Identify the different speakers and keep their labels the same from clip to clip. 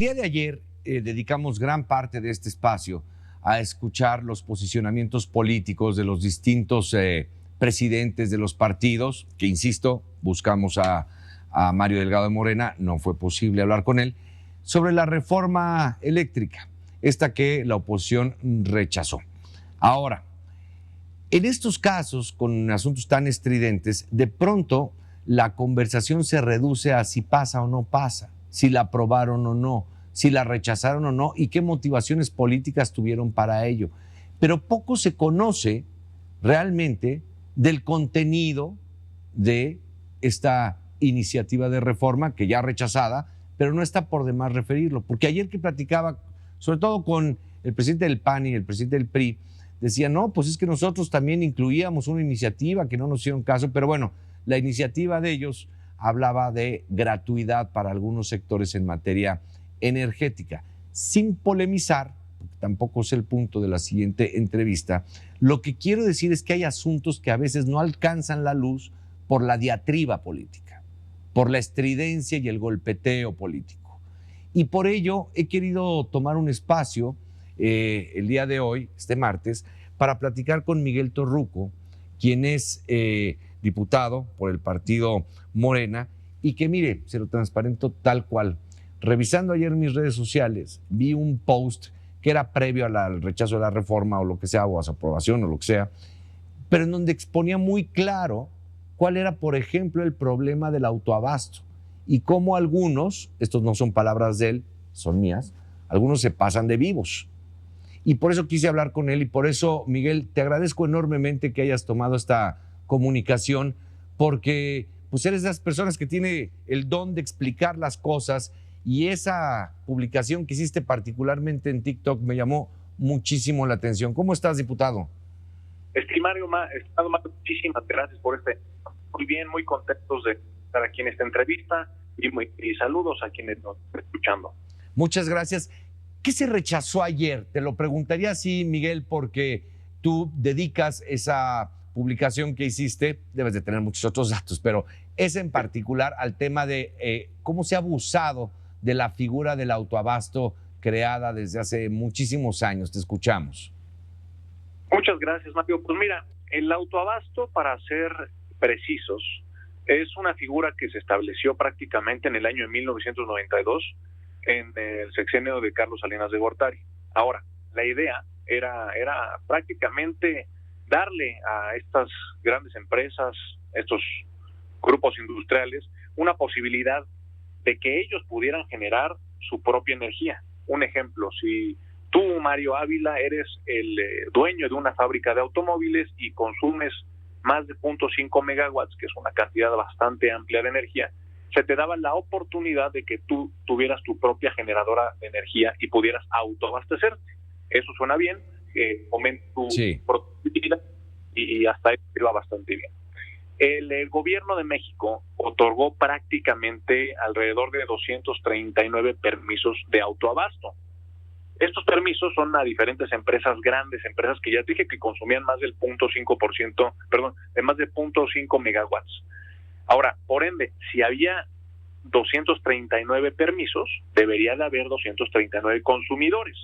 Speaker 1: día de ayer dedicamos gran parte de este espacio a escuchar los posicionamientos políticos de los distintos presidentes de los partidos, que insisto, buscamos a Mario Delgado de Morena, no fue posible hablar con él, sobre la reforma eléctrica, esta que la oposición rechazó. Ahora, en estos casos, con asuntos tan estridentes, de pronto la conversación se reduce a si pasa o no pasa, si la aprobaron o no, si la rechazaron o no y qué motivaciones políticas tuvieron para ello. Pero poco se conoce realmente del contenido de esta iniciativa de reforma que ya rechazada, pero no está por demás referirlo, porque ayer que platicaba, sobre todo con el presidente del PAN y el presidente del PRI, decía, no, pues es que nosotros también incluíamos una iniciativa que no nos hicieron caso, pero bueno, la iniciativa de ellos hablaba de gratuidad para algunos sectores en materia energética. Sin polemizar, porque tampoco es el punto de la siguiente entrevista, lo que quiero decir es que hay asuntos que a veces no alcanzan la luz por la diatriba política, por la estridencia y el golpeteo político. Y por ello he querido tomar un espacio el día de hoy, este martes, para platicar con Miguel Torruco, quien es diputado por el partido Morena y que, mire, se lo transparento tal cual. Revisando ayer mis redes sociales, vi un post que era previo al rechazo de la reforma o lo que sea, o a su aprobación o lo que sea, pero en donde exponía muy claro cuál era, por ejemplo, el problema del autoabasto y cómo algunos, estos no son palabras de él, son mías, algunos se pasan de vivos. Y por eso quise hablar con él y por eso, Miguel, te agradezco enormemente que hayas tomado esta comunicación, porque pues eres de las personas que tiene el don de explicar las cosas y esa publicación que hiciste particularmente en TikTok me llamó muchísimo la atención. ¿Cómo estás, diputado?
Speaker 2: Estimado muchísimas gracias por muy bien, muy contentos de estar aquí en esta entrevista y saludos a quienes nos están escuchando.
Speaker 1: Muchas gracias. ¿Qué se rechazó ayer? Te lo preguntaría así, Miguel, porque tú dedicas esa publicación que hiciste, debes de tener muchos otros datos, pero es en particular al tema de cómo se ha abusado de la figura del autoabasto creada desde hace muchísimos años. Te escuchamos.
Speaker 2: Muchas gracias, Mario. Pues mira, el autoabasto, para ser precisos, es una figura que se estableció prácticamente en el año de 1992 en el sexenio de Carlos Salinas de Gortari. Ahora, la idea era prácticamente darle a estas grandes empresas, estos grupos industriales, una posibilidad de que ellos pudieran generar su propia energía. Un ejemplo, si tú, Mario Ávila, eres el dueño de una fábrica de automóviles y consumes más de 0.5 megawatts, que es una cantidad bastante amplia de energía, se te daba la oportunidad de que tú tuvieras tu propia generadora de energía y pudieras autoabastecerte. Eso suena bien, aumenta tu productividad y hasta ahí va bastante bien. El gobierno de México otorgó prácticamente alrededor de 239 permisos de autoabasto. Estos permisos son a diferentes empresas, grandes empresas que ya dije que consumían más del 0.5%, de más de 0.5 megawatts. Ahora, por ende, si había 239 permisos, debería de haber 239 consumidores.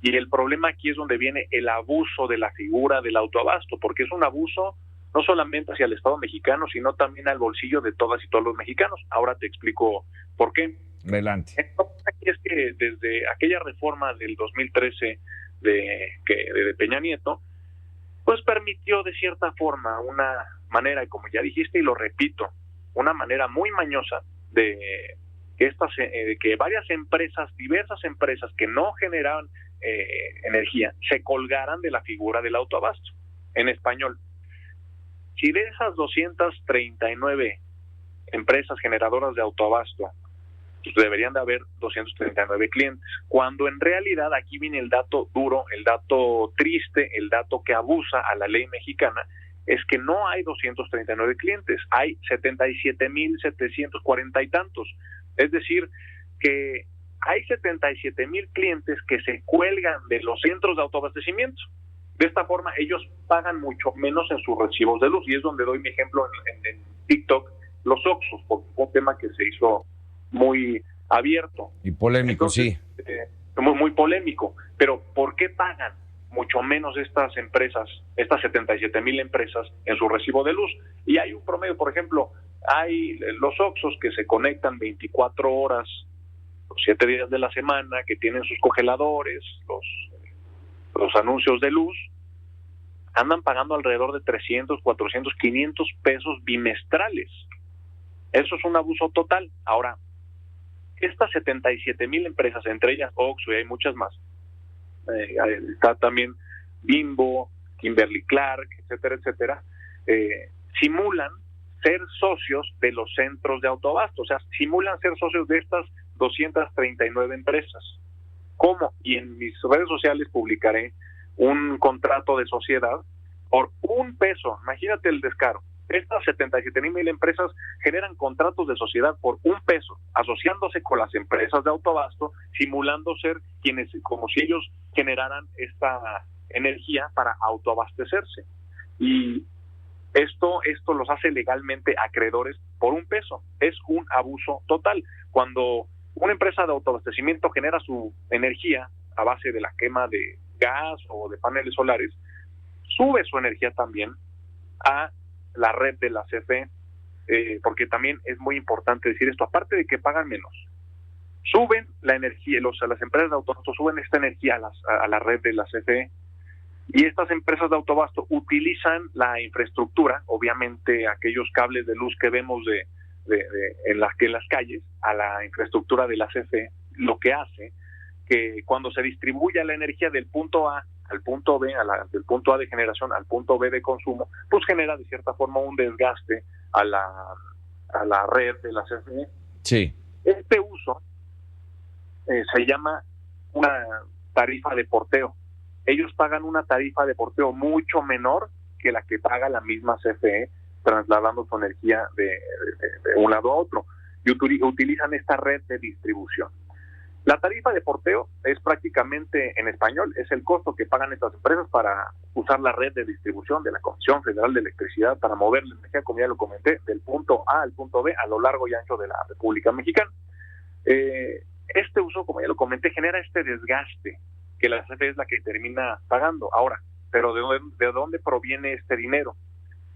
Speaker 2: Y el problema aquí es donde viene el abuso de la figura del autoabasto, porque es un abuso no solamente hacia el Estado mexicano, sino también al bolsillo de todas y todos los mexicanos. Ahora te explico por qué.
Speaker 1: Adelante.
Speaker 2: Aquí es que desde aquella reforma del 2013 de Peña Nieto, pues permitió de cierta forma una manera, como ya dijiste y lo repito, una manera muy mañosa de que varias empresas, diversas empresas que no generaban energía, se colgaran de la figura del autoabasto. En español, si de esas 239 empresas generadoras de autoabasto, pues deberían de haber 239 clientes, cuando en realidad aquí viene el dato duro, el dato triste, el dato que abusa a la ley mexicana, es que no hay 239 clientes, hay 77,740 y tantos. Es decir, que hay 77,000 clientes que se cuelgan de los centros de autoabastecimiento. De esta forma, ellos pagan mucho menos en sus recibos de luz, y es donde doy mi ejemplo en TikTok, los Oxxos, porque fue un tema que se hizo muy abierto.
Speaker 1: Y polémico,
Speaker 2: Entonces,
Speaker 1: sí.
Speaker 2: Muy polémico. Pero ¿por qué pagan mucho menos estas empresas, estas 77,000 empresas en su recibo de luz? Y hay un promedio, por ejemplo, hay los Oxxos que se conectan 24 horas, los 7 días de la semana, que tienen sus congeladores, los anuncios de luz, andan pagando alrededor de 300, 400, 500 pesos bimestrales. Eso es un abuso total. Ahora, estas 77,000 empresas, entre ellas Oxxo y hay muchas más, está también Bimbo, Kimberly-Clark, etcétera, etcétera, simulan ser socios de los centros de autoabasto, o sea, simulan ser socios de estas 239 empresas. ¿Cómo? Y en mis redes sociales publicaré un contrato de sociedad por $1. Imagínate el descaro. Estas 77,000 empresas generan contratos de sociedad por $1, asociándose con las empresas de autoabasto, simulando ser quienes, como si ellos generaran esta energía para autoabastecerse. Y esto los hace legalmente acreedores por $1. Es un abuso total. Cuando una empresa de autoabastecimiento genera su energía a base de la quema de gas o de paneles solares, sube su energía también a la red de la CFE, porque también es muy importante decir esto, aparte de que pagan menos, suben la energía, las empresas de autoabasto suben esta energía a la red de la CFE, y estas empresas de autoabasto utilizan la infraestructura, obviamente aquellos cables de luz que vemos en las calles, a la infraestructura de la CFE, lo que hace que cuando se distribuya la energía del punto A al punto B, del punto A de generación al punto B de consumo, pues genera de cierta forma un desgaste a la red de la CFE.
Speaker 1: Sí.
Speaker 2: Este uso se llama una tarifa de porteo. Ellos pagan una tarifa de porteo mucho menor que la que paga la misma CFE, trasladando su energía de un lado a otro, y utilizan esta red de distribución. La tarifa de porteo es prácticamente, en español, es el costo que pagan estas empresas para usar la red de distribución de la Comisión Federal de Electricidad para mover la energía, como ya lo comenté, del punto A al punto B a lo largo y ancho de la República Mexicana. Este uso, como ya lo comenté, genera este desgaste que la CFE es la que termina pagando. Ahora, ¿pero de dónde proviene este dinero?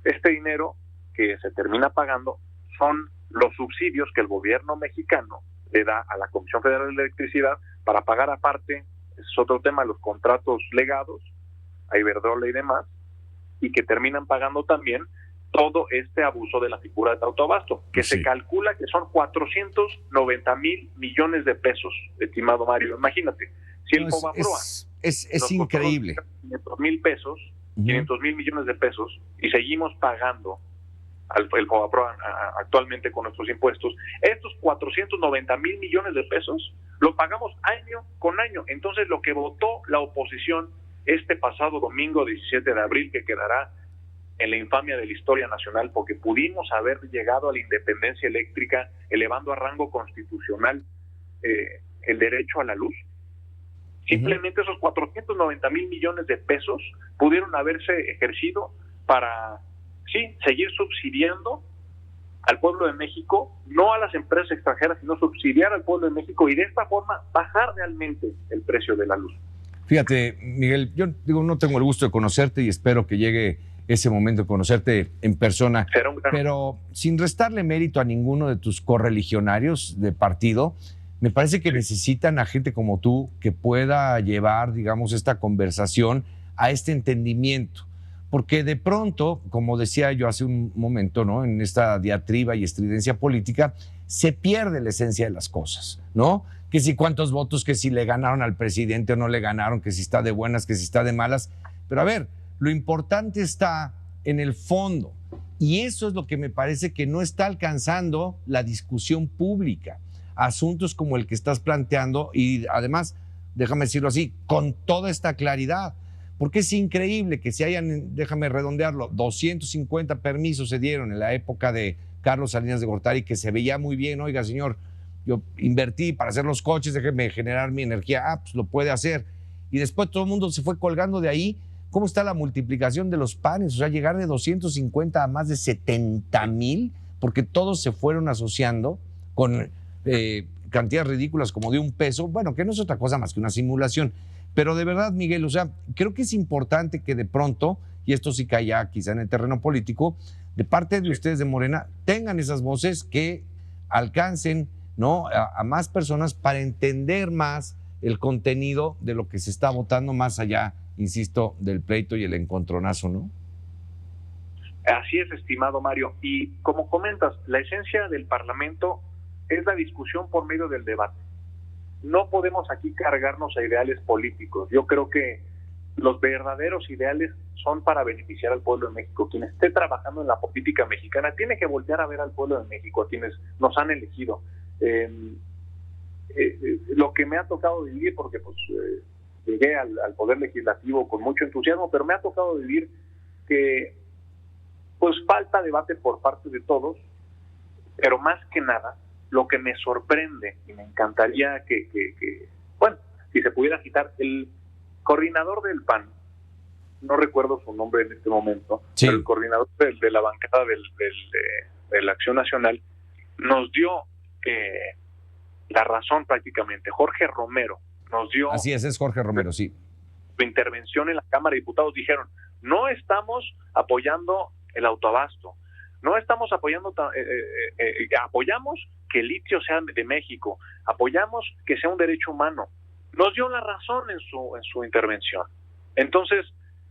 Speaker 2: Este dinero que se termina pagando son los subsidios que el gobierno mexicano le da a la Comisión Federal de Electricidad para pagar aparte, es otro tema, los contratos legados a Iberdrola y demás, y que terminan pagando también todo este abuso de la figura de autoabasto, que se calcula que son 490,000 millones de pesos, estimado Mario. Imagínate, si el Fobaproa
Speaker 1: es increíble.
Speaker 2: 500,000 pesos, 500,000 millones de pesos, y seguimos pagando el Fobaproa actualmente con nuestros impuestos, estos 490,000 millones de pesos lo pagamos año con año. Entonces, lo que votó la oposición este pasado domingo 17 de abril, que quedará en la infamia de la historia nacional, porque pudimos haber llegado a la independencia eléctrica elevando a rango constitucional el derecho a la luz. Simplemente esos 490,000 millones de pesos pudieron haberse ejercido para seguir subsidiando al pueblo de México, no a las empresas extranjeras, sino subsidiar al pueblo de México y de esta forma bajar realmente el precio de la luz.
Speaker 1: Fíjate, Miguel, yo no tengo el gusto de conocerte y espero que llegue ese momento de conocerte en persona, pero sin restarle mérito a ninguno de tus correligionarios de partido, me parece que necesitan a gente como tú que pueda llevar, digamos, esta conversación a este entendimiento. Porque de pronto, como decía yo hace un momento, ¿no?, en esta diatriba y estridencia política, se pierde la esencia de las cosas, ¿no? Que si cuántos votos, que si le ganaron al presidente o no le ganaron, que si está de buenas, que si está de malas. Pero a ver, lo importante está en el fondo. Y eso es lo que me parece que no está alcanzando la discusión pública. Asuntos como el que estás planteando y además, déjame decirlo así, con toda esta claridad. Porque es increíble que se hayan, déjame redondearlo, 250 permisos se dieron en la época de Carlos Salinas de Gortari, que se veía muy bien. Oiga, señor, yo invertí para hacer los coches, déjeme generar mi energía. Pues lo puede hacer. Y después todo el mundo se fue colgando de ahí. ¿Cómo está la multiplicación de los panes? O sea, llegar de 250 a más de 70,000, porque todos se fueron asociando con cantidades ridículas como de $1, bueno, que no es otra cosa más que una simulación. Pero de verdad, Miguel, o sea, creo que es importante que de pronto, y esto sí cae ya quizá en el terreno político, de parte de ustedes de Morena, tengan esas voces que alcancen, ¿no?, a más personas para entender más el contenido de lo que se está votando más allá, insisto, del pleito y el encontronazo, ¿no?
Speaker 2: Así es, estimado Mario. Y como comentas, la esencia del Parlamento es la discusión por medio del debate. No podemos aquí cargarnos a ideales políticos. Yo creo que los verdaderos ideales son para beneficiar al pueblo de México. Quien esté trabajando en la política mexicana tiene que voltear a ver al pueblo de México, a quienes nos han elegido. Lo que me ha tocado vivir, porque pues llegué al Poder Legislativo con mucho entusiasmo, pero me ha tocado vivir que pues falta debate por parte de todos, pero más que nada, lo que me sorprende y me encantaría que bueno, si se pudiera citar, el coordinador del PAN, no recuerdo su nombre en este momento,
Speaker 1: sí,
Speaker 2: pero el coordinador de la bancada de la Acción Nacional, nos dio la razón prácticamente. Jorge Romero nos dio...
Speaker 1: Así es Jorge Romero, sí.
Speaker 2: Su intervención en la Cámara de Diputados, dijeron, no estamos apoyando el autoabasto, no estamos apoyando, apoyamos que el litio sea de México, apoyamos que sea un derecho humano. Nos dio la razón en su intervención. Entonces,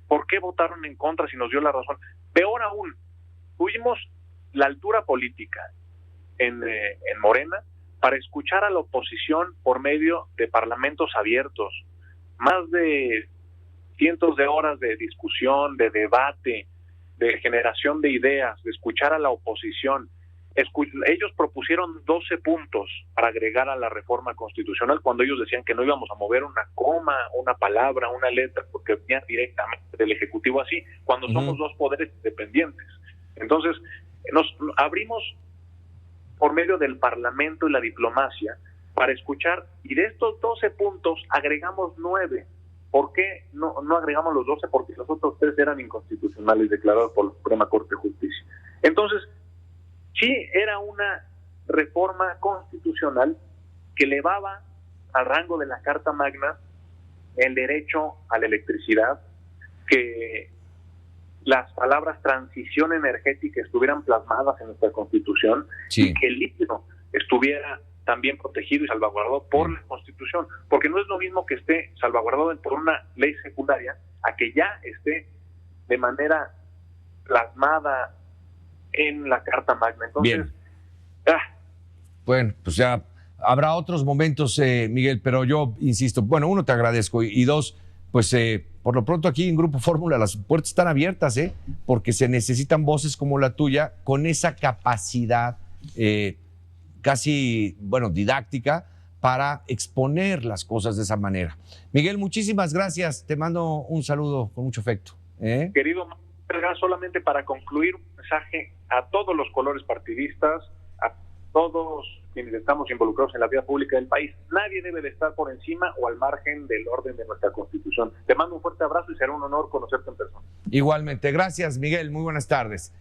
Speaker 2: ¿por qué votaron en contra si nos dio la razón? Peor aún, tuvimos la altura política en Morena para escuchar a la oposición por medio de parlamentos abiertos, más de cientos de horas de discusión, de debate, de generación de ideas, de escuchar a la oposición. Ellos propusieron 12 puntos para agregar a la reforma constitucional cuando ellos decían que no íbamos a mover una coma, una palabra, una letra, porque venía directamente del Ejecutivo así, cuando somos dos poderes independientes. Entonces, nos abrimos por medio del Parlamento y la diplomacia para escuchar, y de estos 12 puntos agregamos 9. ¿Por qué no agregamos los 12? Porque los otros 3 eran inconstitucionales declarados por la Suprema Corte de Justicia. Entonces, sí, era una reforma constitucional que elevaba al rango de la Carta Magna el derecho a la electricidad, que las palabras transición energética estuvieran plasmadas en nuestra Constitución, sí, y que el litio estuviera también protegido y salvaguardado por la Constitución, porque no es lo mismo que esté salvaguardado por una ley secundaria a que ya esté de manera plasmada en la Carta Magna. Entonces,
Speaker 1: bueno, pues ya habrá otros momentos, Miguel, pero yo insisto, bueno, uno, te agradezco, y dos, pues por lo pronto aquí en Grupo Fórmula las puertas están abiertas, porque se necesitan voces como la tuya con esa capacidad casi, bueno, didáctica para exponer las cosas de esa manera. Miguel, muchísimas gracias. Te mando un saludo con mucho afecto.
Speaker 2: Querido, solamente para concluir, un mensaje a todos los colores partidistas, a todos quienes estamos involucrados en la vida pública del país. Nadie debe de estar por encima o al margen del orden de nuestra Constitución. Te mando un fuerte abrazo y será un honor conocerte en persona.
Speaker 1: Igualmente. Gracias, Miguel. Muy buenas tardes.